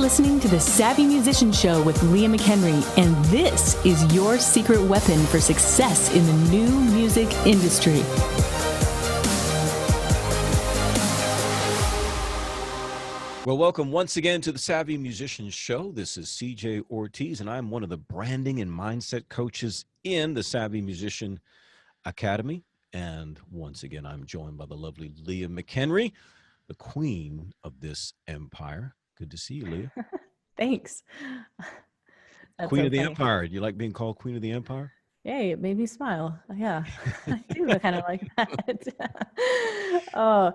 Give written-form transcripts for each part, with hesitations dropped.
listening to the Savvy Musician Show with Leah McHenry, and this is your secret weapon for success in the new music industry. Well, welcome once again to the Savvy Musician Show. This is CJ Ortiz, and I'm one of the branding and mindset coaches in the Savvy Musician Academy. And once again, I'm joined by the lovely Leah McHenry, the queen of this empire. Good to see you, Leah. Thanks. That's Queen so of the funny. Empire. Do you like being called Queen of the Empire? Yay, it made me smile. Yeah, I do kind of like that. Oh,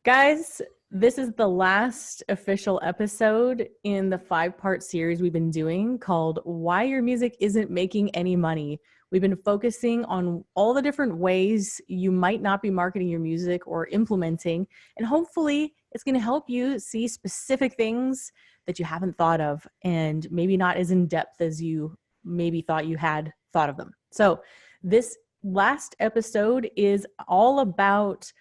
guys, this is the last official episode in the 5-part series we've been doing called Why Your Music Isn't Making Any Money. We've been focusing on all the different ways you might not be marketing your music or implementing, and hopefully it's going to help you see specific things that you haven't thought of and maybe not as in depth as you maybe thought you had thought of them. So this last episode is all about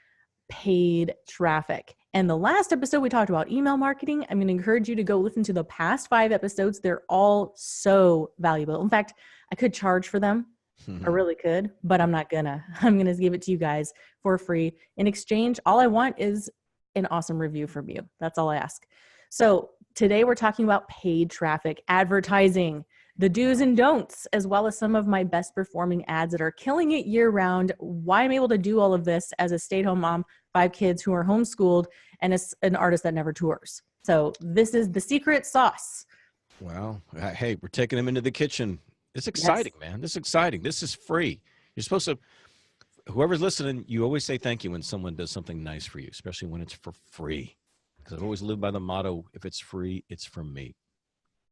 paid traffic. And the last episode we talked about email marketing. I'm going to encourage you to go listen to the past 5 episodes. They're all so valuable. In fact, I could charge for them. I really could, but I'm not gonna. I'm gonna give it to you guys for free. In exchange, all I want is an awesome review from you. That's all I ask. So today we're talking about paid traffic, advertising, the do's and don'ts, as well as some of my best performing ads that are killing it year round, why I'm able to do all of this as a stay-at-home mom, 5 kids who are homeschooled, and as an artist that never tours. So this is the secret sauce. Well, hey, we're taking them into the kitchen. It's exciting, man. This is exciting. This is free. You're supposed to, whoever's listening, you always say thank you when someone does something nice for you, especially when it's for free. Because I've always lived by the motto, if it's free, it's from me.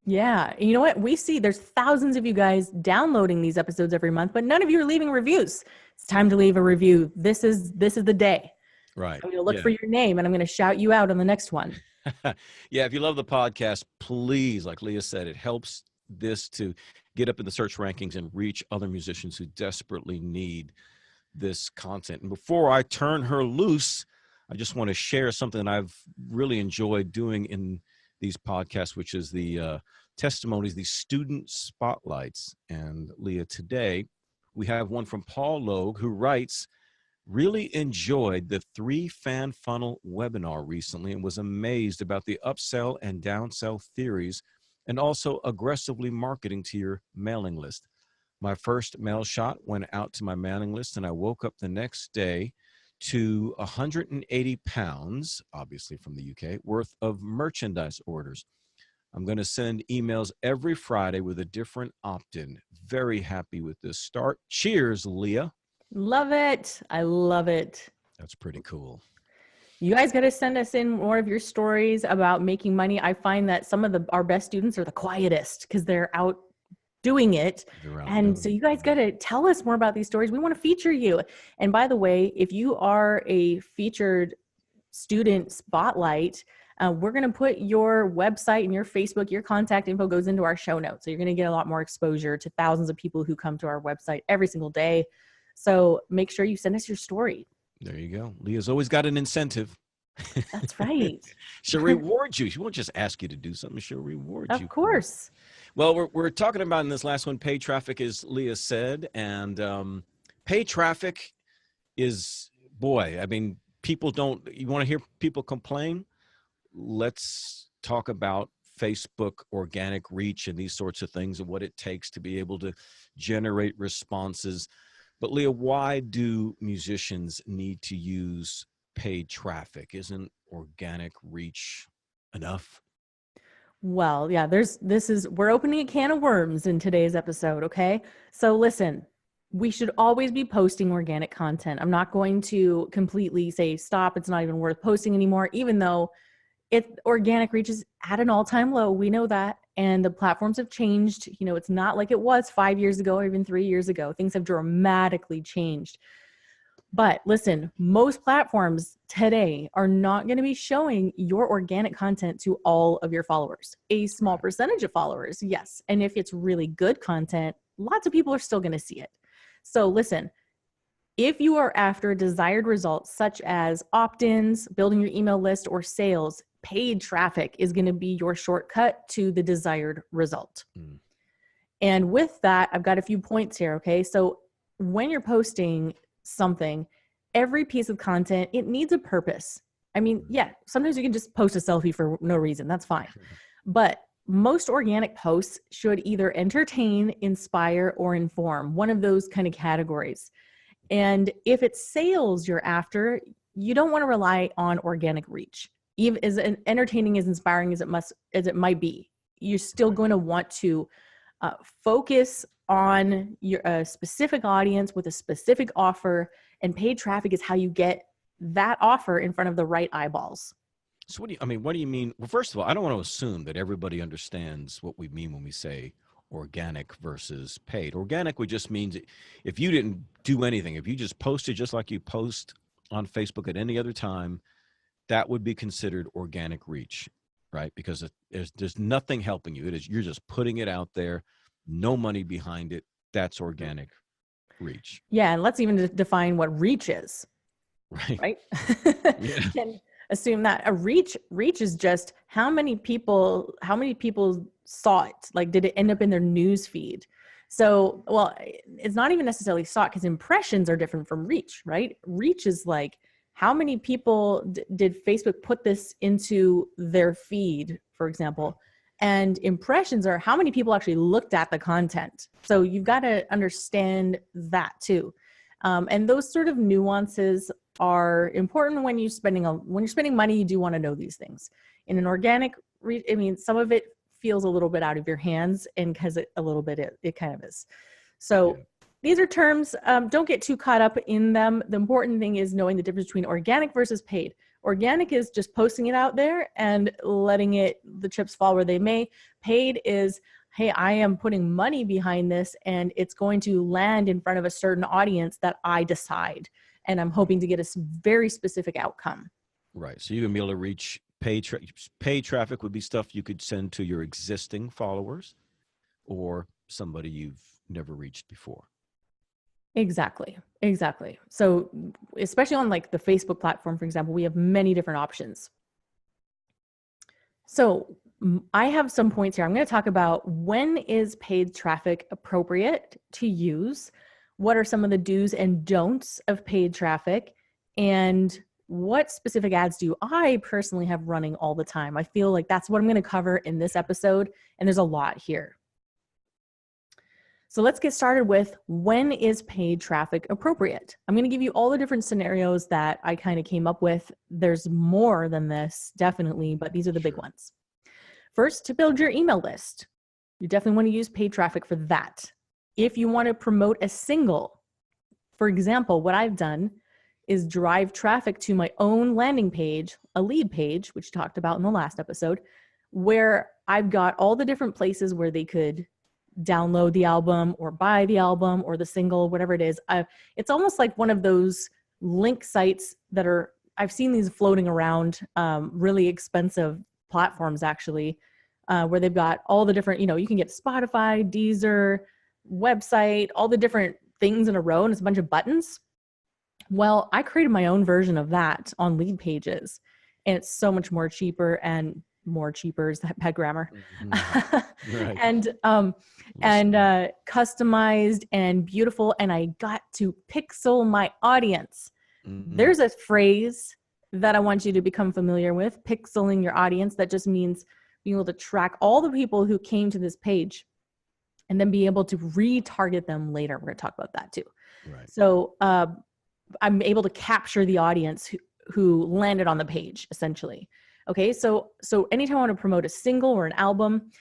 Yeah. And you know what? We see there's thousands of you guys downloading these episodes every month, but none of you are leaving reviews. It's time to leave a review. This is the day. Right. I'm going to look for your name and I'm going to shout you out on the next one. Yeah. If you love the podcast, please, like Leah said, it helps this to get up in the search rankings and reach other musicians who desperately need this content. And before I turn her loose, I just want to share something that I've really enjoyed doing in these podcasts, which is the testimonies, these student spotlights. And Leah, today we have one from Paul Logue, who writes, really enjoyed the 3 fan funnel webinar recently and was amazed about the upsell and downsell theories and also aggressively marketing to your mailing list. My first mail shot went out to my mailing list, and I woke up the next day to 180 pounds, obviously from the UK, worth of merchandise orders. I'm going to send emails every Friday with a different opt-in. Very happy with this start. Cheers, Leah. Love it. I love it. That's pretty cool. You guys got to send us in more of your stories about making money. I find that some of our best students are the quietest because they're out doing it. So you guys got to tell us more about these stories. We want to feature you. And by the way, if you are a featured student spotlight, we're going to put your website and your Facebook, your contact info goes into our show notes. So you're going to get a lot more exposure to thousands of people who come to our website every single day. So make sure you send us your story. There you go. Leah's always got an incentive. That's right. She'll reward you. She won't just ask you to do something. She'll reward you. Of course. Well, we're talking about in this last one, paid traffic, as Leah said. And paid traffic is, boy, I mean, people don't, you want to hear people complain? Let's talk about Facebook organic reach and these sorts of things and what it takes to be able to generate responses. But Leah, why do musicians need to use paid traffic? Isn't organic reach enough? Well, yeah, we're opening a can of worms in today's episode. Okay. So listen, we should always be posting organic content. I'm not going to completely say, stop, it's not even worth posting anymore, even though organic reach is at an all-time low. We know that. And the platforms have changed. You know, it's not like it was 5 years ago or even 3 years ago. Things have dramatically changed. But listen, most platforms today are not going to be showing your organic content to all of your followers. A small percentage of followers, yes. And if it's really good content, lots of people are still going to see it. So listen, if you are after desired results such as opt-ins, building your email list, or sales, paid traffic is going to be your shortcut to the desired result. And with that, I've got a few points here. Okay. So when you're posting something, every piece of content, it needs a purpose. I mean, yeah, sometimes you can just post a selfie for no reason. That's fine. But most organic posts should either entertain, inspire, or inform, one of those kind of categories. And if it's sales you're after, you don't want to rely on organic reach. Even as entertaining, as inspiring as it might be, you're still going to want to focus on your specific audience with a specific offer, and paid traffic is how you get that offer in front of the right eyeballs. So what do you mean? Well, first of all, I don't want to assume that everybody understands what we mean when we say organic versus paid. Organic just means if you didn't do anything, if you just posted just like you post on Facebook at any other time, that would be considered organic reach, right? Because there's nothing helping you. You're just putting it out there, no money behind it. That's organic reach. Yeah, and let's even define what reach is. Right? Yeah. Can assume that a reach is just how many people saw it. Like, did it end up in their news feed? So, well, it's not even necessarily saw it, because impressions are different from reach, right? Reach is like, how many people did Facebook put this into their feed, for example? And impressions are how many people actually looked at the content. So you've got to understand that too. And those sort of nuances are important when you're spending money. You do want to know these things. In an organic, I mean, some of it feels a little bit out of your hands, and because it kind of is. So these are terms. Don't get too caught up in them. The important thing is knowing the difference between organic versus paid. Organic is just posting it out there and letting the chips fall where they may. Paid is, hey, I am putting money behind this, and it's going to land in front of a certain audience that I decide. And I'm hoping to get a very specific outcome. Right. So you're going to be able to reach paid traffic would be stuff you could send to your existing followers or somebody you've never reached before. Exactly. So especially on like the Facebook platform, for example, we have many different options. So I have some points here. I'm going to talk about when is paid traffic appropriate to use, what are some of the do's and don'ts of paid traffic, and what specific ads do I personally have running all the time. I feel like that's what I'm going to cover in this episode, and there's a lot here. So let's get started with when is paid traffic appropriate. I'm going to give you all the different scenarios that I kind of came up with. There's more than this, definitely, but these are the big ones. First, to build your email list. You definitely want to use paid traffic for that. If you want to promote a single, for example, what I've done is drive traffic to my own landing page, a lead page, which we talked about in the last episode, where I've got all the different places where they could download the album or buy the album or the single, whatever it is. It's almost like one of those link sites that I've seen these floating around, really expensive platforms actually, where they've got all the different, you can get Spotify, Deezer, website, all the different things in a row, and it's a bunch of buttons. Well, I created my own version of that on lead pages, and it's so much more cheaper, and more cheaper is that bad grammar. Mm-hmm. Right. and customized and beautiful, and I got to pixel my audience. Mm-hmm. There's a phrase that I want you to become familiar with, pixeling your audience. That just means being able to track all the people who came to this page and then be able to retarget them later. We're going to talk about that too. Right. So I'm able to capture the audience who landed on the page, essentially. Okay, so anytime I want to promote a single or an album,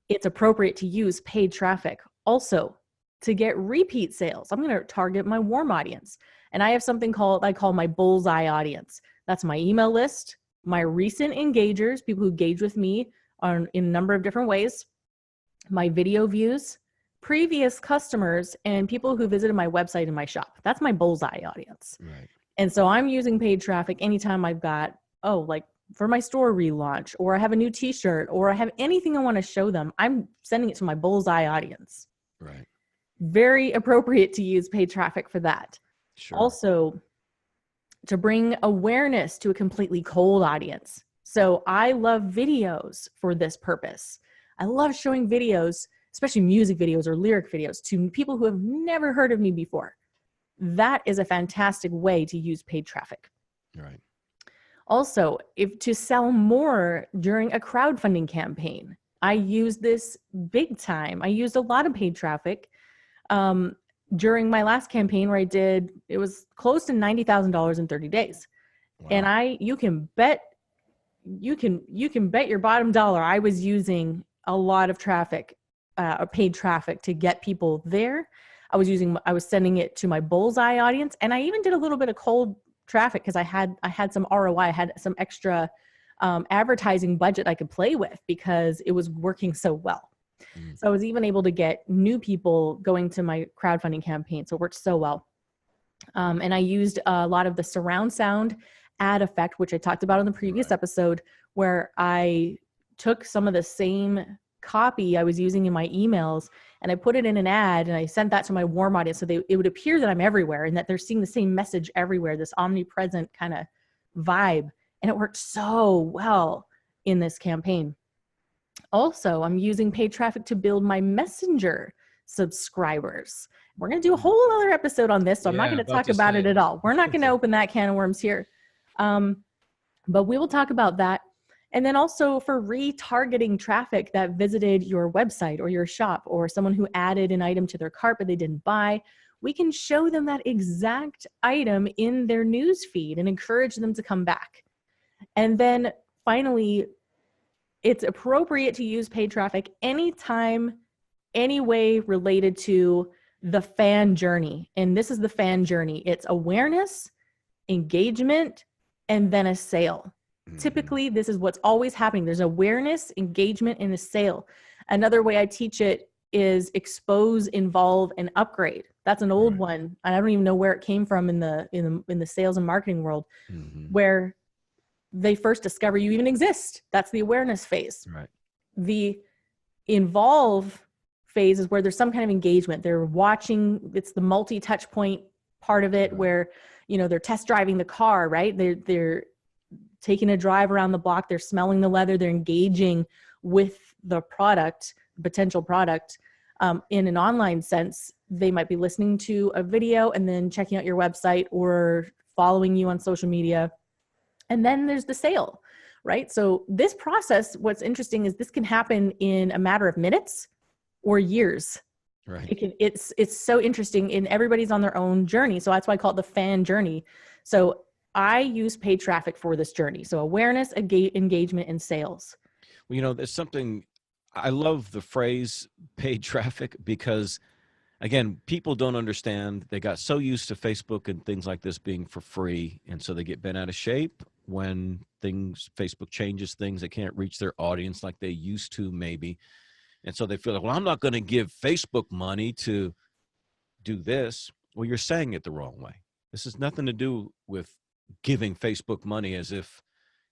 it's appropriate to use paid traffic. Also, to get repeat sales, I'm going to target my warm audience. And I have something I call my bullseye audience. That's my email list, my recent engagers, people who engage with me in a number of different ways, my video views, previous customers, and people who visited my website and my shop. That's my bullseye audience. Right. And so I'm using paid traffic anytime I've got, for my store relaunch, or I have a new t-shirt, or I have anything I want to show them, I'm sending it to my bullseye audience. Right. Very appropriate to use paid traffic for that. Sure. Also, to bring awareness to a completely cold audience. So I love videos for this purpose. I love showing videos, especially music videos or lyric videos, to people who have never heard of me before. That is a fantastic way to use paid traffic. Right. Also, if to sell more during a crowdfunding campaign, I use this big time. I used a lot of paid traffic during my last campaign where it was close to $90,000 in 30 days. Wow. And you can bet your bottom dollar I was using a lot of traffic, paid traffic, to get people there. I was sending it to my bullseye audience, and I even did a little bit of cold traffic because I had some ROI. I had some extra advertising budget I could play with because it was working so well. So I was even able to get new people going to my crowdfunding campaign. So it worked so well. And I used a lot of the surround sound ad effect, which I talked about in the previous episode, where I took some of the same copy I was using in my emails and I put it in an ad and I sent that to my warm audience. So it would appear that I'm everywhere and that they're seeing the same message everywhere, this omnipresent kind of vibe. And it worked so well in this campaign. Also, I'm using paid traffic to build my Messenger subscribers. We're going to do a whole other episode on this, so I'm not going to talk about it at all. We're not going to open that can of worms here. But we will talk about that. And then also for retargeting traffic that visited your website or your shop, or someone who added an item to their cart but they didn't buy, we can show them that exact item in their news feed and encourage them to come back. And then finally, it's appropriate to use paid traffic anytime, any way related to the fan journey. And this is the fan journey. It's awareness, engagement, and then a sale. Typically, this is what's always happening. There's awareness, engagement, and a sale. Another way I teach it is expose, involve, and upgrade. That's an old one. I don't even know where it came from in the sales and marketing world, where they first discover you even exist. That's the awareness phase. Right. The involve phase is where there's some kind of engagement. They're watching. It's the multi-touch point part of it, where they're test driving the car. Right. They're taking a drive around the block. They're smelling the leather. They're engaging with the product, potential product. In an online sense, they might be listening to a video and then checking out your website or following you on social media. And then there's the sale, right? So this process, what's interesting is this can happen in a matter of minutes or years. Right. It's so interesting, and everybody's on their own journey. So that's why I call it the fan journey. So I use paid traffic for this journey. So awareness, engagement, and sales. Well, there's something, I love the phrase paid traffic because, again, people don't understand. They got so used to Facebook and things like this being for free. And so they get bent out of shape when Facebook changes things. They can't reach their audience like they used to maybe. And so they feel like, well, I'm not going to give Facebook money to do this. Well, you're saying it the wrong way. This has nothing to do with giving Facebook money as if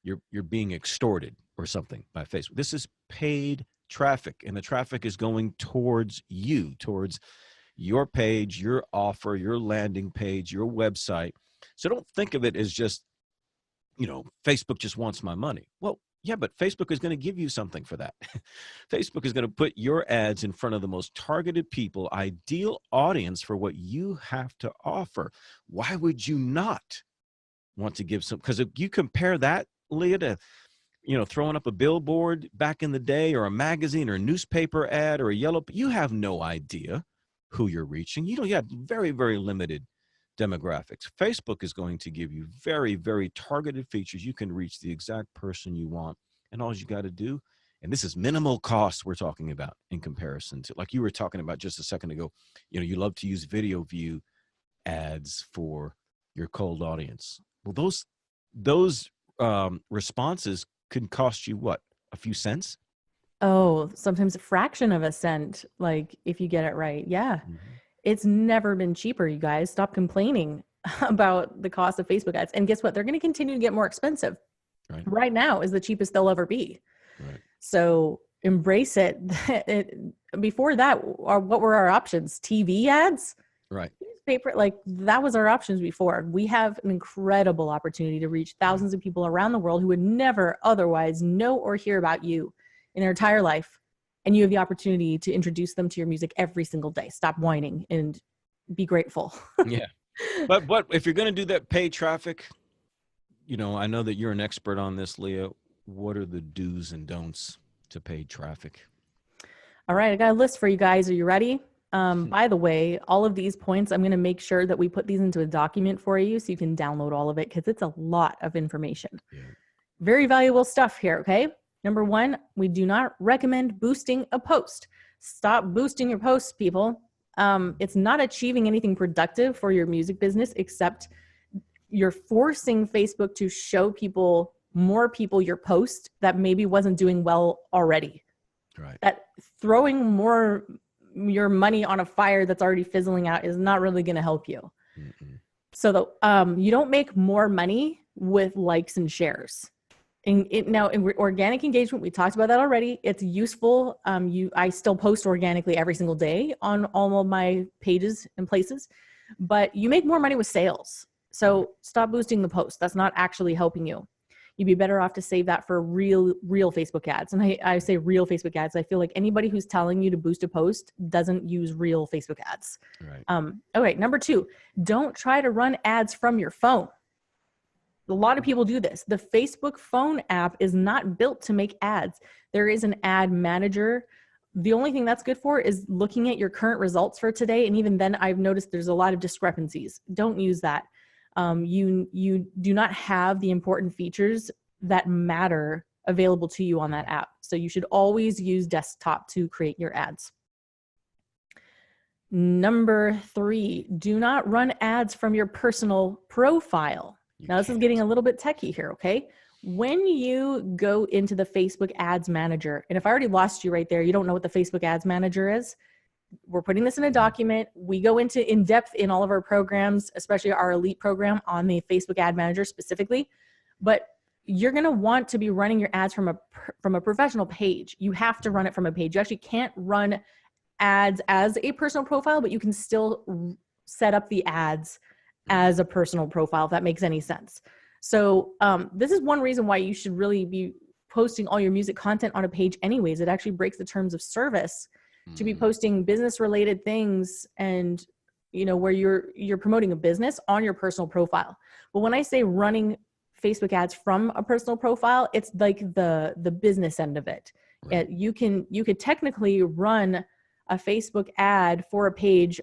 you're being extorted or something by Facebook. This is paid traffic, and the traffic is going towards you, towards your page, your offer, your landing page, your website. So don't think of it as just, Facebook just wants my money. Well, yeah, but Facebook is going to give you something for that. Facebook is going to put your ads in front of the most targeted people, ideal audience for what you have to offer. Why would you not want to give some? Because if you compare that, Leah, to throwing up a billboard back in the day, or a magazine or a newspaper ad or a you have no idea who you're reaching. You have very, very limited demographics. Facebook is going to give you very, very targeted features. You can reach the exact person you want, and all you got to do, and this is minimal cost we're talking about in comparison to, like you were talking about just a second ago, you love to use video view ads for your cold audience. Well, those responses can cost you what, a few cents? Oh, sometimes a fraction of a cent, like if you get it right. Yeah. It's never been cheaper, you guys. Stop complaining about the cost of Facebook ads. And guess what? They're going to continue to get more expensive. Right now is the cheapest they'll ever be. Right. So embrace it. Before that, what were our options? TV ads? Right. Newspaper, like that was our options before. We have an incredible opportunity to reach thousands of people around the world who would never otherwise know or hear about you in their entire life. And you have the opportunity to introduce them to your music every single day. Stop whining and be grateful. Yeah. But if you're going to do that paid traffic, you know, I know that you're an expert on this, Leah. What are the do's and don'ts to paid traffic? All right, I got a list for you guys. Are you ready? By the way, all of these points, I'm going to make sure that we put these into a document for you so you can download all of it, because it's a lot of information. Yeah. Very valuable stuff here, okay? Number one, we do not recommend boosting a post. Stop boosting your posts, people. It's not achieving anything productive for your music business, except you're forcing Facebook to show more people your post that maybe wasn't doing well already. Right. That throwing more your money on a fire that's already fizzling out is not really going to help you. Mm-mm. So you don't make more money with likes and shares. Now in organic engagement, we talked about that already. It's useful. I still post organically every single day on all of my pages and places, but you make more money with sales. So stop boosting the post. That's not actually helping you. You'd be better off to save that for real Facebook ads. And I say real Facebook ads. I feel like anybody who's telling you to boost a post doesn't use real Facebook ads. Right. Okay. Number two, don't try to run ads from your phone. A lot of people do this. The Facebook phone app is not built to make ads. There is an ad manager. The only thing that's good for is looking at your current results for today. And even then I've noticed there's a lot of discrepancies. Don't use that. You do not have the important features that matter available to you on that app. So you should always use desktop to create your ads. Number three, do not run ads from your personal profile. Now this is getting a little bit techie here, okay? When you go into the Facebook Ads Manager, and if I already lost you right there, you don't know what the Facebook Ads Manager is, we're putting this in a document. We go into in depth in all of our programs, especially our elite program on the Facebook Ad Manager specifically. But you're going to want to be running your ads from a professional page. You have to run it from a page. You actually can't run ads as a personal profile, but you can still set up the ads as a personal profile, if that makes any sense. So this is one reason why you should really be posting all your music content on a page anyways. It actually breaks the terms of service to be posting business related things, and where you're promoting a business on your personal profile. But when I say running Facebook ads from a personal profile, it's like the business end of it. Right. You could technically run a Facebook ad for a page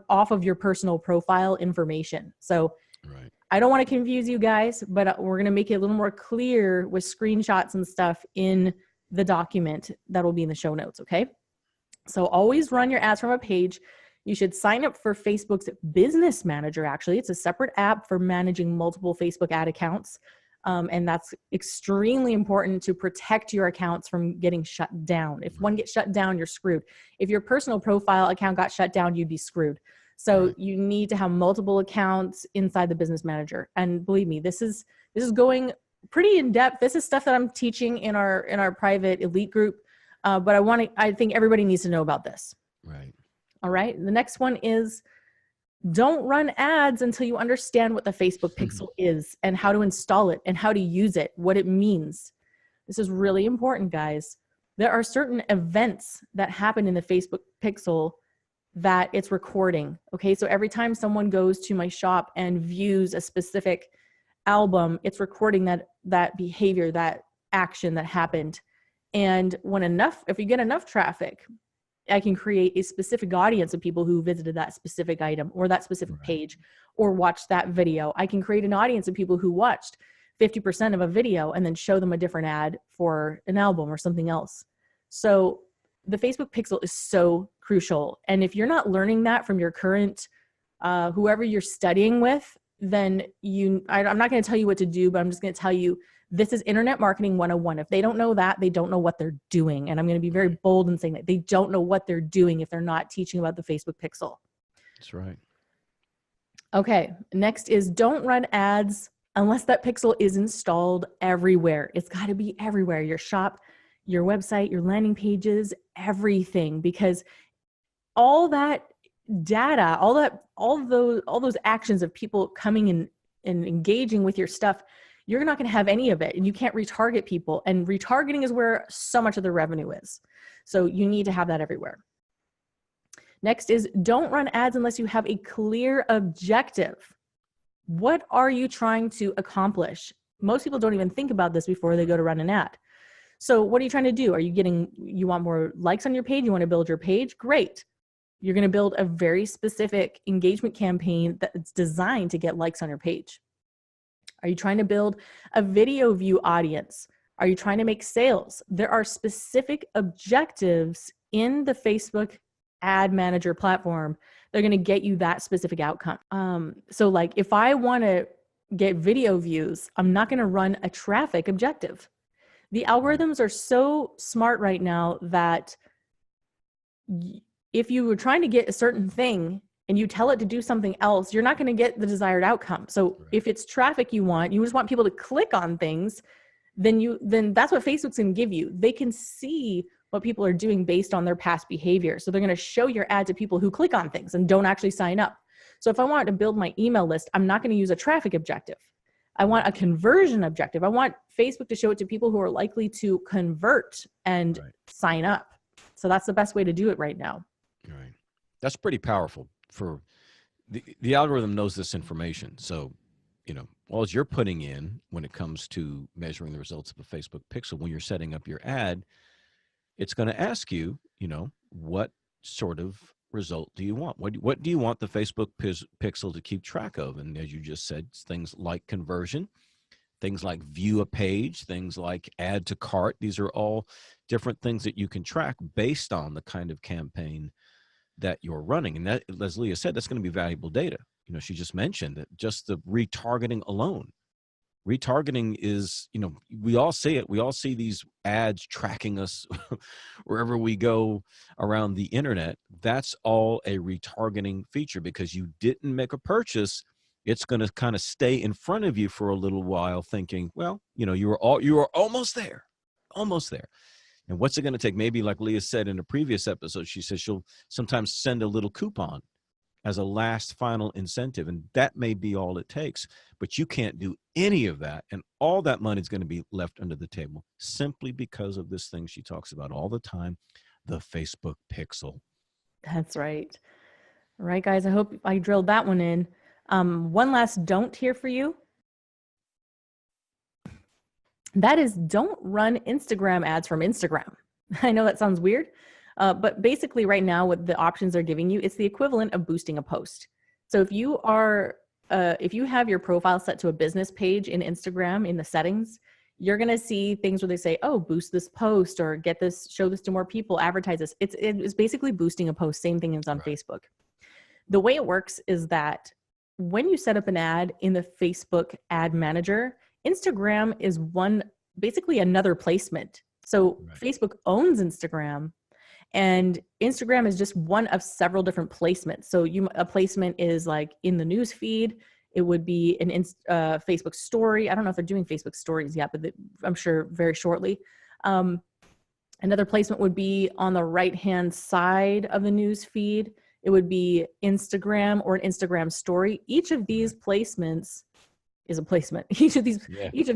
off of your personal profile information. So right. I don't want to confuse you guys, but we're going to make it a little more clear with screenshots and stuff in the document that will be in the show notes. Okay. So always run your ads from a page. You should sign up for Facebook's Business Manager. Actually, it's a separate app for managing multiple Facebook ad accounts. And that's extremely important to protect your accounts from getting shut down. If one gets shut down, you're screwed. If your personal profile account got shut down, you'd be screwed. So you need to have multiple accounts inside the Business Manager. And believe me, this is going pretty in depth. This is stuff that I'm teaching in our private elite group. But I think everybody needs to know about this. Right. All right. The next one is, don't run ads until you understand what the Facebook Pixel is and how to install it and how to use it, what it means. This is really important, guys. There are certain events that happen in the Facebook Pixel that it's recording. Okay. So every time someone goes to my shop and views a specific album, it's recording that behavior, that action that happened. And if you get enough traffic, I can create a specific audience of people who visited that specific item or that specific page or watched that video. I can create an audience of people who watched 50% of a video and then show them a different ad for an album or something else. So the Facebook Pixel is so crucial. And if you're not learning that from your current, whoever you're studying with, then I'm not going to tell you what to do, but I'm just going to tell you, this is Internet Marketing 101. If they don't know that, they don't know what they're doing. And I'm going to be very bold in saying that they don't know what they're doing if they're not teaching about the Facebook Pixel. That's right. Okay. Next is, don't run ads unless that pixel is installed everywhere. It's got to be everywhere. Your shop, your website, your landing pages, everything, because all that data, all those actions of people coming in and engaging with your stuff, you're not going to have any of it, and you can't retarget people. And retargeting is where so much of the revenue is. So you need to have that everywhere. Next is, don't run ads unless you have a clear objective. What are you trying to accomplish? Most people don't even think about this before they go to run an ad. So what are you trying to do? You want more likes on your page? You want to build your page? Great. You're going to build a very specific engagement campaign that's designed to get likes on your page. Are you trying to build a video view audience? Are you trying to make sales? There are specific objectives in the Facebook ad manager platform. They're going to get you that specific outcome. So like if I want to get video views, I'm not going to run a traffic objective. The algorithms are so smart right now that if you were trying to get a certain thing and you tell it to do something else, you're not going to get the desired outcome. So if it's traffic you just want people to click on things, then that's what Facebook's going to give you. They can see what people are doing based on their past behavior. So they're going to show your ad to people who click on things and don't actually sign up. So if I want to build my email list, I'm not going to use a traffic objective. I want a conversion objective. I want Facebook to show it to people who are likely to convert and sign up. So that's the best way to do it right now. Right. That's pretty powerful. For the algorithm knows this information. So, all you're putting in when it comes to measuring the results of a Facebook pixel, when you're setting up your ad, it's going to ask you, what sort of result do you want? What do you want the Facebook pixel to keep track of? And as you just said, things like conversion, things like view a page, things like add to cart. These are all different things that you can track based on the kind of campaign that you're running. And that, as Leah said, that's going to be valuable data. She just mentioned that just the retargeting alone. Retargeting is, we all see it. We all see these ads tracking us wherever we go around the internet. That's all a retargeting feature, because you didn't make a purchase. It's going to kind of stay in front of you for a little while thinking, well, you were almost there, almost there. And what's it going to take? Maybe like Leah said in a previous episode, she says she'll sometimes send a little coupon as a last final incentive. And that may be all it takes, but you can't do any of that. And all that money is going to be left under the table simply because of this thing she talks about all the time, the Facebook pixel. That's right. All right, guys, I hope I drilled that one in. One last don't here for you. That is, don't run Instagram ads from Instagram. I know that sounds weird, but basically right now what the options are giving you, it's the equivalent of boosting a post. So if you have your profile set to a business page in Instagram in the settings, you're going to see things where they say, oh, boost this post, or get this, show this to more people, advertise this. It's basically boosting a post. Same thing as on Facebook. The way it works is that when you set up an ad in the Facebook ad manager, Instagram is basically another placement. So Facebook owns Instagram, and Instagram is just one of several different placements. So a placement is like in the news feed. It would be an Facebook story. I don't know if they're doing Facebook stories yet, but I'm sure very shortly. Another placement would be on the right-hand side of the news feed. It would be Instagram or an Instagram story. Each of these placements is a placement. Each of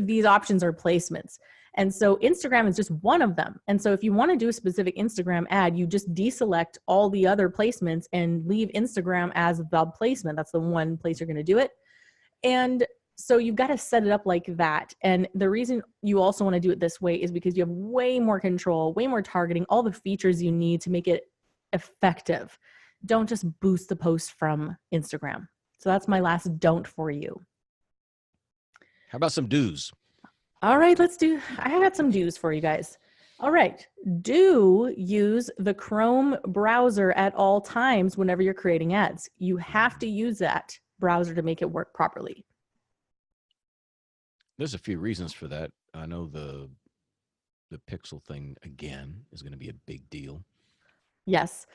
these options are placements. And so Instagram is just one of them. And so if you want to do a specific Instagram ad, you just deselect all the other placements and leave Instagram as the placement. That's the one place you're going to do it. And so you've got to set it up like that. And the reason you also want to do it this way is because you have way more control, way more targeting, all the features you need to make it effective. Don't just boost the post from Instagram. So that's my last don't for you. How about some do's? All right, I got some do's for you guys. All right, do use the Chrome browser at all times whenever you're creating ads. You have to use that browser to make it work properly. There's a few reasons for that. I know the pixel thing, again, is going to be a big deal. Yes,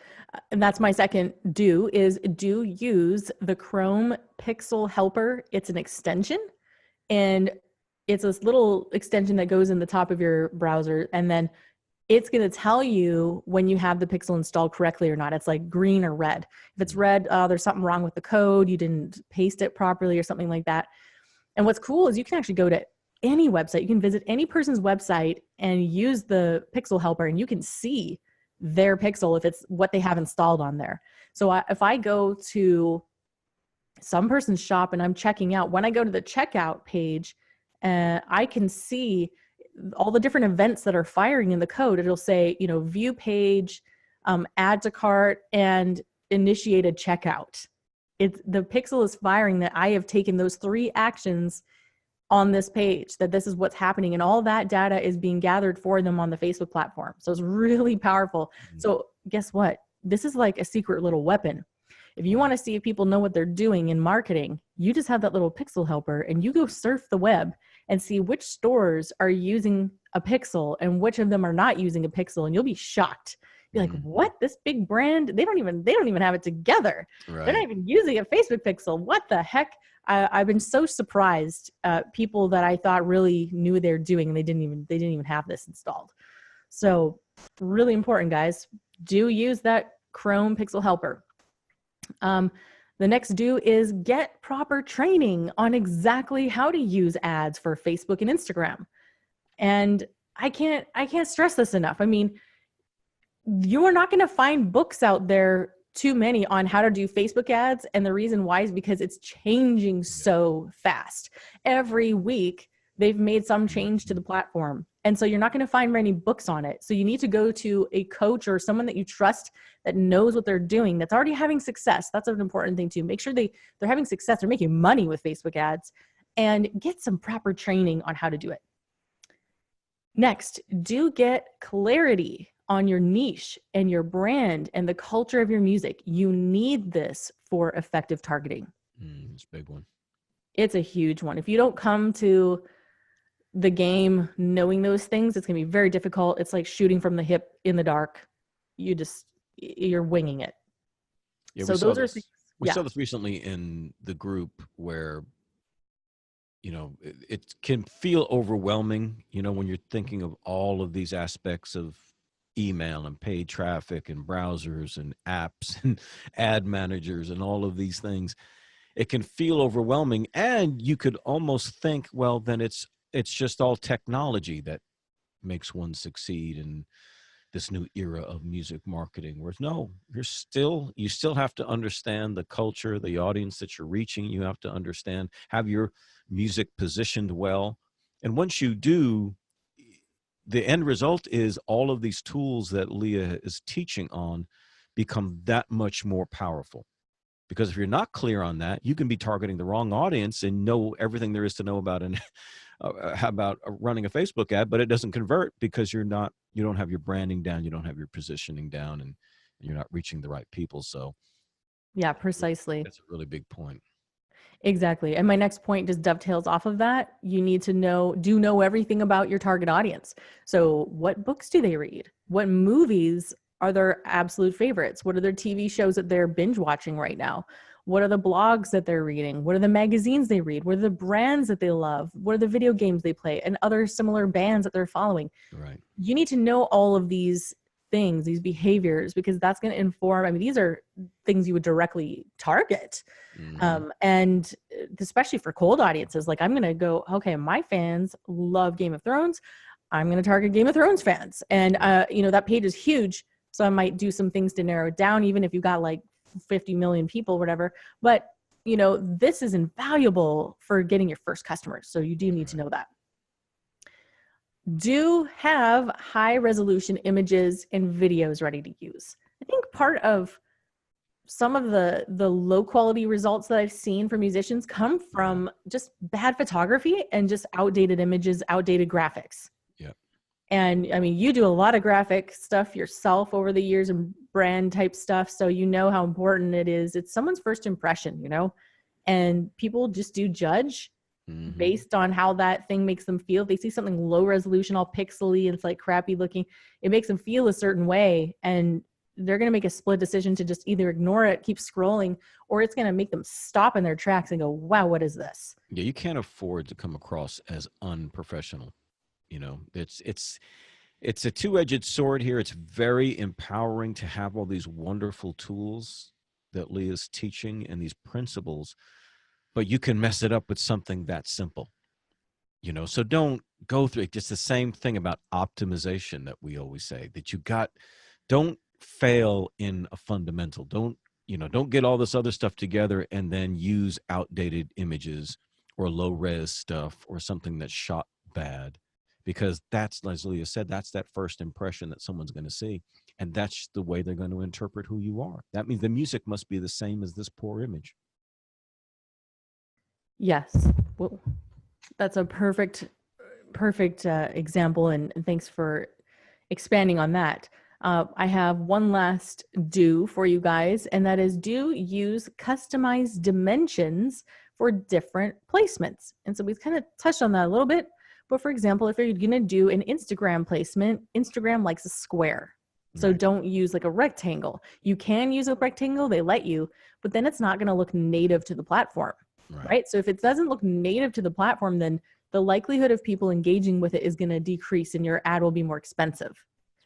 and that's my second do, is do use the Chrome Pixel Helper. It's an extension, and it's this little extension that goes in the top of your browser, and then it's going to tell you when you have the pixel installed correctly or not. It's like green or red. If it's red, there's something wrong with the code. You didn't paste it properly or something like that. And what's cool is you can actually go to any website. You can visit any person's website and use the pixel helper, and you can see their pixel if it's what they have installed on there. So if I go to some person's shop and I'm checking out, when I go to the checkout page, I can see all the different events that are firing in the code. It'll say, view page, add to cart, and initiated checkout. The pixel is firing that I have taken those 3 actions on this page, that this is what's happening, and all that data is being gathered for them on the Facebook platform. So it's really powerful. So guess what? This is like a secret little weapon. If you want to see if people know what they're doing in marketing, you just have that little pixel helper and you go surf the web and see which stores are using a pixel and which of them are not using a pixel, and you'll be shocked. Be like, what? This big brand, they don't even have it together. Right. They're not even using a Facebook pixel. What the heck? I've been so surprised. People that I thought really knew what they're doing, and they didn't even have this installed. So really important, guys. Do use that Chrome pixel helper. The next do is get proper training on exactly how to use ads for Facebook and Instagram. And I can't stress this enough. I mean, you are not going to find books out there, too many, on how to do Facebook ads. And the reason why is because it's changing so fast. Every week, they've made some change to the platform. And so you're not going to find many books on it. So you need to go to a coach or someone that you trust that knows what they're doing, that's already having success. That's an important thing too. Make sure they're having success. They're making money with Facebook ads, and get some proper training on how to do it. Next, do get clarity on your niche and your brand and the culture of your music. You need this for effective targeting. It's a big one. It's a huge one. If you don't come to the game knowing those things, it's going to be very difficult. It's like shooting from the hip in the dark. You're winging it. Yeah, so those are things. We saw this recently in the group where, it can feel overwhelming, when you're thinking of all of these aspects of email and paid traffic and browsers and apps and ad managers and all of these things. It can feel overwhelming, and you could almost think, well, then it's just all technology that makes one succeed in this new era of music marketing. Whereas no, you still have to understand the culture, the audience that you're reaching. You have to understand, have your music positioned well. And once you do, the end result is all of these tools that Leah is teaching on become that much more powerful. Because if you're not clear on that, you can be targeting the wrong audience and know everything there is to know about running a Facebook ad, but it doesn't convert because you don't have your branding down, you don't have your positioning down, and you're not reaching the right people. So yeah, precisely. That's a really big point. Exactly. And my next point just dovetails off of that. You need to know everything about your target audience. So what books do they read? What movies are their absolute favorites? What are their TV shows that they're binge watching right now? What are the blogs that they're reading? What are the magazines they read? What are the brands that they love? What are the video games they play and other similar bands that they're following? Right. You need to know all of these things, these behaviors, because that's going to inform, these are things you would directly target. And especially for cold audiences, like I'm going to go, okay, my fans love Game of Thrones. I'm going to target Game of Thrones fans. And, that page is huge. So I might do some things to narrow it down, even if you've got like 50 million people, whatever. But, this is invaluable for getting your first customers. So you do need to know that. Do have high resolution images and videos ready to use. I think part of some of the low quality results that I've seen for musicians come from just bad photography and just outdated images, outdated graphics. Yeah. And you do a lot of graphic stuff yourself over the years and brand type stuff. So you know how important it is. It's someone's first impression, and people just do judge based on how that thing makes them feel. If they see something low resolution, all pixely, and it's like crappy looking, it makes them feel a certain way. And they're going to make a split decision to just either ignore it, keep scrolling, or it's going to make them stop in their tracks and go, wow, what is this? Yeah, you can't afford to come across as unprofessional. It's a two-edged sword here. It's very empowering to have all these wonderful tools that Leah's teaching and these principles, but you can mess it up with something that simple, so don't go through it. Just the same thing about optimization that we always say, that don't fail in a fundamental. Don't get all this other stuff together and then use outdated images or low res stuff or something that's shot bad, because that's, as Leah said, that's that first impression that someone's going to see. And that's the way they're going to interpret who you are. That means the music must be the same as this poor image. Yes. Well, that's a perfect example. And thanks for expanding on that. I have one last do for you guys, and that is do use customized dimensions for different placements. And so we've kind of touched on that a little bit. But for example, if you're going to do an Instagram placement, Instagram likes a square. So don't use like a rectangle. You can use a rectangle, they let you, but then it's not going to look native to the platform, right? So if it doesn't look native to the platform, then the likelihood of people engaging with it is going to decrease and your ad will be more expensive.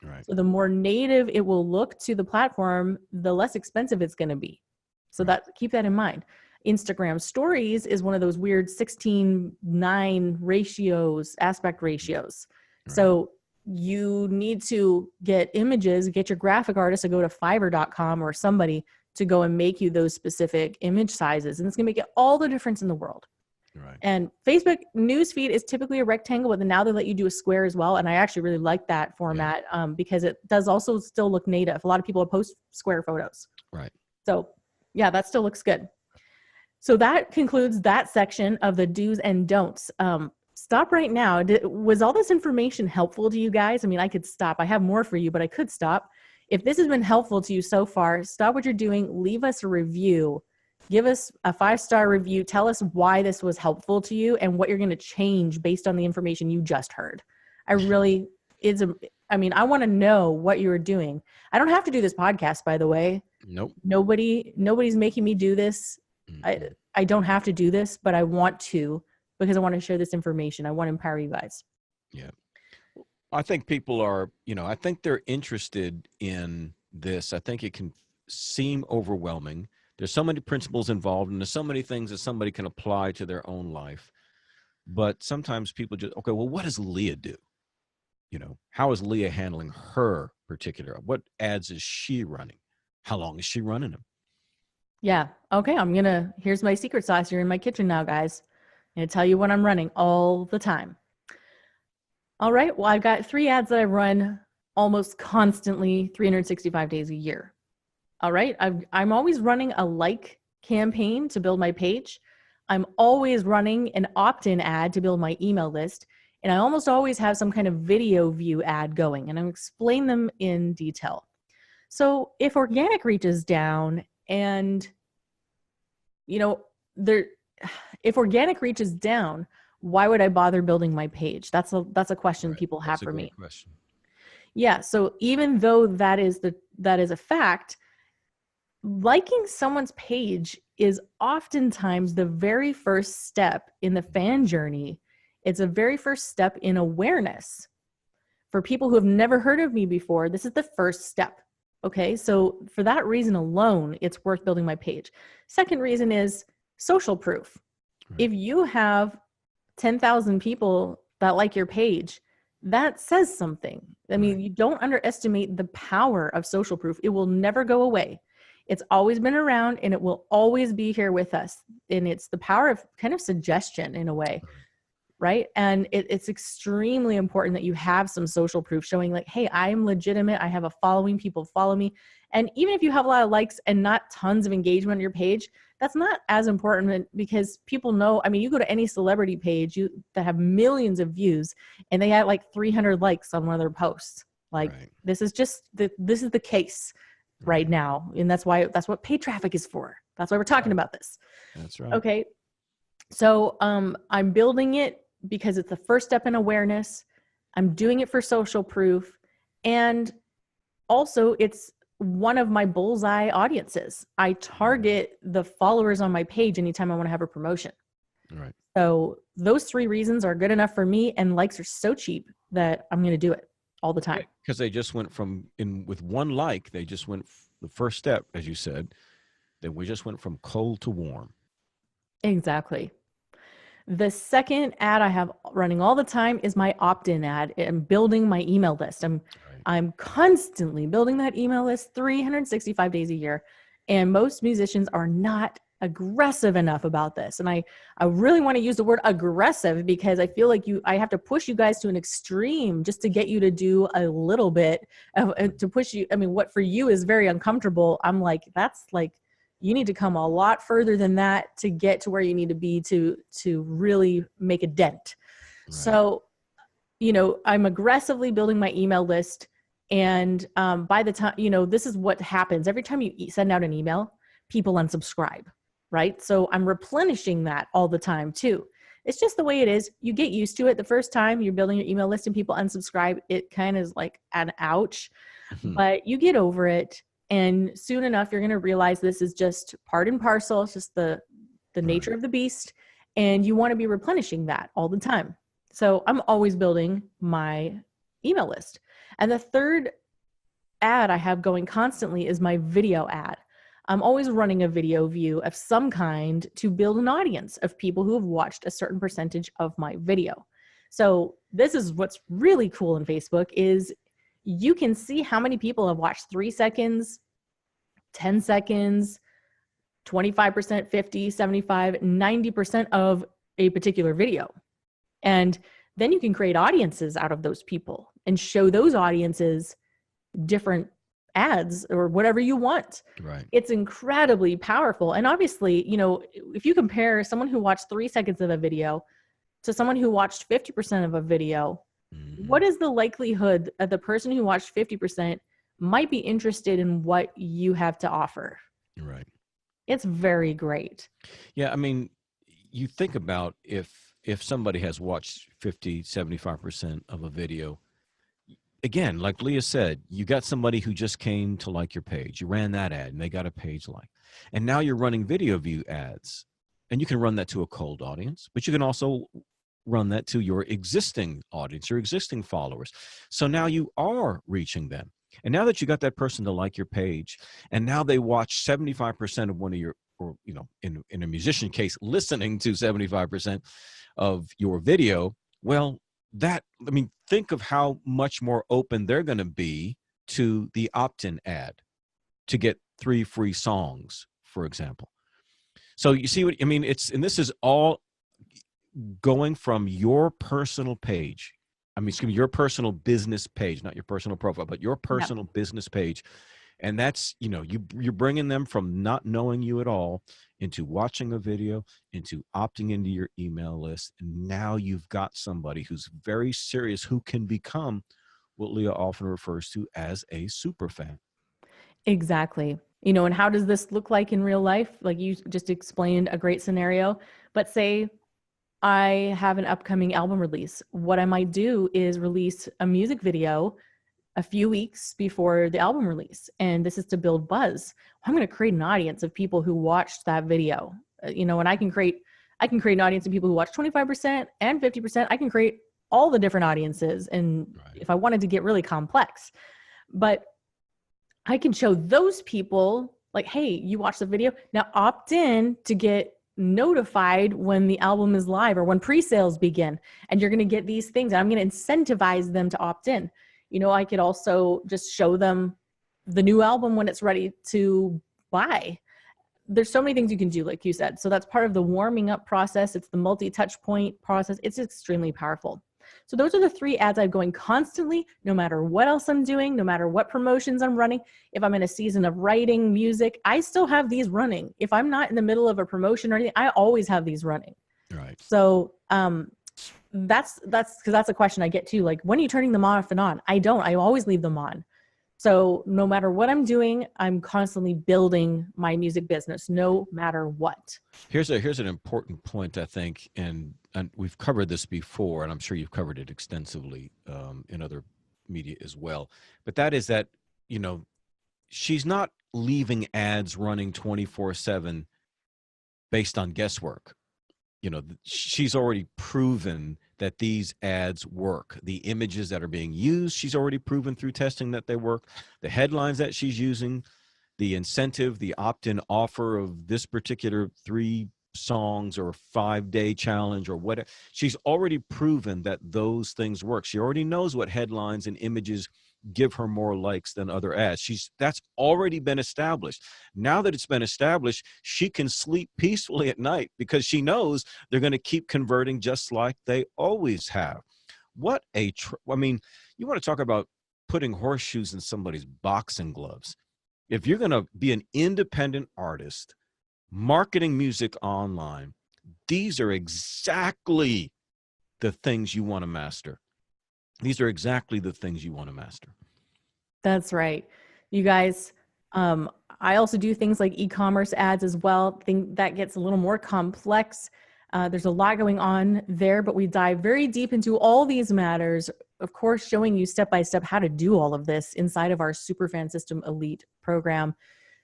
Right. So the more native it will look to the platform, the less expensive it's going to be. So keep that in mind. Instagram stories is one of those weird 16:9 ratios, aspect ratios. Right. So you need to get images, get your graphic artist to go to Fiverr.com or somebody to go and make you those specific image sizes. And it's going to make all the difference in the world. Right. And Facebook newsfeed is typically a rectangle, but now they let you do a square as well. And I actually really like that format because it does also still look native. A lot of people post square photos. Right. So yeah, that still looks good. So that concludes that section of the do's and don'ts. Stop right now. Was all this information helpful to you guys? I mean, I could stop. I have more for you, but I could stop. If this has been helpful to you so far, stop what you're doing. Leave us a review. Give us a 5-star review. Tell us why this was helpful to you and what you're going to change based on the information you just heard. I want to know what you were doing. I don't have to do this podcast, by the way. Nope. Nobody's making me do this. I don't have to do this, but I want to, because I want to share this information. I want to empower you guys. Yeah. I think people are, I think they're interested in this. I think it can seem overwhelming. There's so many principles involved, and there's so many things that somebody can apply to their own life. But sometimes people just, okay, well, what does Leah do? How is Leah handling her particular? What ads is she running? How long is she running them? Yeah. Okay. Here's my secret sauce. You're in my kitchen now, guys. I'm going to tell you what I'm running all the time. All right. Well, I've got 3 ads that I run almost constantly, 365 days a year. All right. I'm always running a like campaign to build my page. I'm always running an opt-in ad to build my email list. And I almost always have some kind of video view ad going, and I'll explain them in detail. So if organic reach is down and, if organic reach is down, why would I bother building my page? That's a question people have for me. Question. Yeah. So even though that is a fact, liking someone's page is oftentimes the very first step in the fan journey. It's a very first step in awareness. For people who have never heard of me before, this is the first step. Okay. So for that reason alone, it's worth building my page. Second reason is social proof. Right. If you have 10,000 people that like your page, that says something. I mean, you don't underestimate the power of social proof. It will never go away. It's always been around and it will always be here with us. And it's the power of kind of suggestion in a way, right? And it's extremely important that you have some social proof showing like, hey, I'm legitimate. I have a following, people follow me. And even if you have a lot of likes and not tons of engagement on your page, that's not as important because people know, I mean, you go to any celebrity page that have millions of views and they had like 300 likes on one of their posts. Like this is the case right now. And that's what paid traffic is for. That's why we're talking about this. That's right. Okay. So I'm building it because it's the first step in awareness. I'm doing it for social proof. And also it's one of my bullseye audiences. I target the followers on my page anytime I want to have a promotion. Right. So those 3 reasons are good enough for me, and likes are so cheap that I'm going to do it. all the time. Because they just went from with one like, they just went the first step, as you said, that we just went from cold to warm. Exactly. The second ad I have running all the time is my opt-in ad. I'm building my email list. I'm constantly building that email list 365 days a year. And most musicians are not aggressive enough about this. And I really want to use the word aggressive because I feel like I have to push you guys to an extreme just to get you to do a little bit to push you. I mean, what for you is very uncomfortable. I'm like, that's like, you need to come a lot further than that to get to where you need to be to really make a dent. Right. So, I'm aggressively building my email list. And by the time, this is what happens. Every time you send out an email, people unsubscribe, right? So I'm replenishing that all the time too. It's just the way it is. You get used to it. The first time you're building your email list and people unsubscribe, it kind of is like an ouch, but you get over it. And soon enough, you're going to realize this is just part and parcel. It's just the nature of the beast. And you want to be replenishing that all the time. So I'm always building my email list. And the third ad I have going constantly is my video ad. I'm always running a video view of some kind to build an audience of people who have watched a certain percentage of my video. So this is what's really cool in Facebook is you can see how many people have watched 3 seconds, 10 seconds, 25%, 50, 75, 90% of a particular video. And then you can create audiences out of those people and show those audiences different ads or whatever you want. Right. It's incredibly powerful. And obviously, if you compare someone who watched 3 seconds of a video to someone who watched 50% of a video, what is the likelihood that the person who watched 50% might be interested in what you have to offer? Right. It's very great. Yeah. I mean, you think about if somebody has watched 50, 75% of a video, again, like Leah said, you got somebody who just came to like your page. You ran that ad and they got a page like, and now you're running video view ads, and you can run that to a cold audience, but you can also run that to your existing audience, your existing followers. So now you are reaching them. And now that you got that person to like your page, and now they watch 75% of one of your, or, in a musician case, listening to 75% of your video, well, think of how much more open they're going to be to the opt-in ad to get 3 free songs, for example. So you see what I mean? And this is all going from your personal page. Your personal business page, not your personal profile, but your personal business page. And that's, you're bringing them from not knowing you at all into watching a video, into opting into your email list. And now you've got somebody who's very serious, who can become what Leah often refers to as a super fan. Exactly. And how does this look like in real life? Like you just explained a great scenario, but say I have an upcoming album release. What I might do is release a music video a few weeks before the album release. And this is to build buzz. I'm going to create an audience of people who watched that video, and I can create an audience of people who watch 25% and 50%. I can create all the different audiences. And if I wanted to get really complex, but I can show those people like, hey, you watched the video. Now opt in to get notified when the album is live or when pre-sales begin, and you're going to get these things. I'm going to incentivize them to opt in. I could also just show them the new album when it's ready to buy. There's so many things you can do, like you said. So that's part of the warming up process. It's the multi-touch point process. It's extremely powerful. So those are the 3 ads I'm going constantly, no matter what else I'm doing, no matter what promotions I'm running. If I'm in a season of writing music, I still have these running. If I'm not in the middle of a promotion or anything, I always have these running. Right. So that's because that's a question I get too. Like, when are you turning them off and on? I don't. I always leave them on. So no matter what I'm doing, I'm constantly building my music business, no matter what. Here's an important point, I think, and we've covered this before, and I'm sure you've covered it extensively in other media as well. But that is that, she's not leaving ads running 24/7 based on guesswork. she's already proven that these ads work. The images that are being used, she's already proven through testing that they work. The headlines that she's using, the incentive, the opt-in offer of this particular 3 songs or 5-day challenge or whatever, she's already proven that those things work. She already knows what headlines and images give her more likes than other ads. That's already been established. Now that it's been established, she can sleep peacefully at night because she knows they're going to keep converting just like they always have. You want to talk about putting horseshoes in somebody's boxing gloves. If you're going to be an independent artist, marketing music online, these are exactly the things you want to master. These are exactly the things you want to master. That's right. You guys, I also do things like e-commerce ads as well. Think that gets a little more complex. There's a lot going on there, but we dive very deep into all these matters, of course, showing you step-by-step how to do all of this inside of our Superfan System Elite program.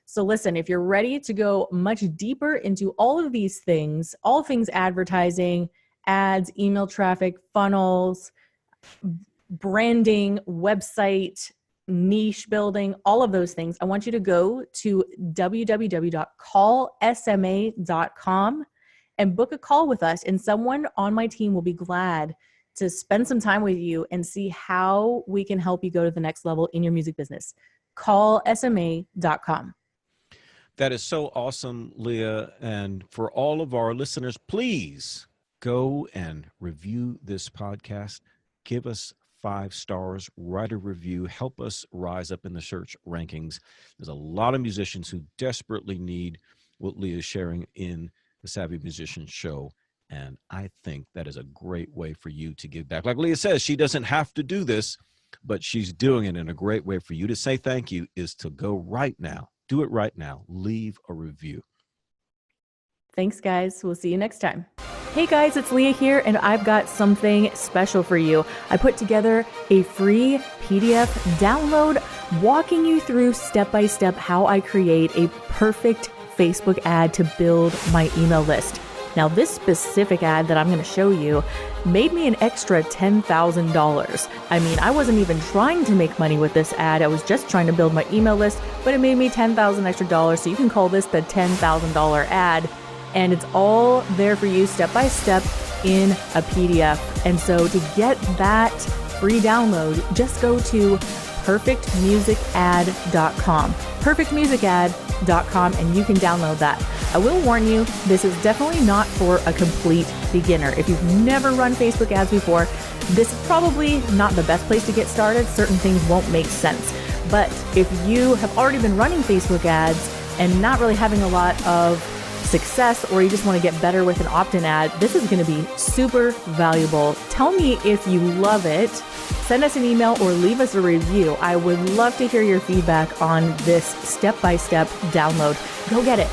So listen, if you're ready to go much deeper into all of these things, all things advertising, ads, email traffic, funnels, branding, website, niche building, all of those things, I want you to go to www.callsma.com and book a call with us. And someone on my team will be glad to spend some time with you and see how we can help you go to the next level in your music business. Callsma.com. That is so awesome, Leah. And for all of our listeners, please go and review this podcast. Give us 5 stars, write a review, help us rise up in the search rankings. There's a lot of musicians who desperately need what Leah is sharing in the Savvy Musician Show. And I think that is a great way for you to give back. Like Leah says, she doesn't have to do this, but she's doing it in a great way for you to say thank you is to go right now. Do it right now. Leave a review. Thanks, guys. We'll see you next time. Hey guys, it's Leah here, and I've got something special for you. I put together a free PDF download walking you through step-by-step how I create a perfect Facebook ad to build my email list. Now, this specific ad that I'm going to show you made me an extra $10,000. I mean, I wasn't even trying to make money with this ad. I was just trying to build my email list, but it made me $10,000 extra dollars. So you can call this the $10,000 ad. And it's all there for you step by step in a PDF. And so to get that free download, just go to perfectmusicad.com. perfectmusicad.com, and you can download that. I will warn you, this is definitely not for a complete beginner. If you've never run Facebook ads before, this is probably not the best place to get started. Certain things won't make sense. But if you have already been running Facebook ads and not really having a lot of success, or you just want to get better with an opt-in ad, this is going to be super valuable. Tell me if you love it. Send us an email or leave us a review. I would love to hear your feedback on this step-by-step download. Go get it.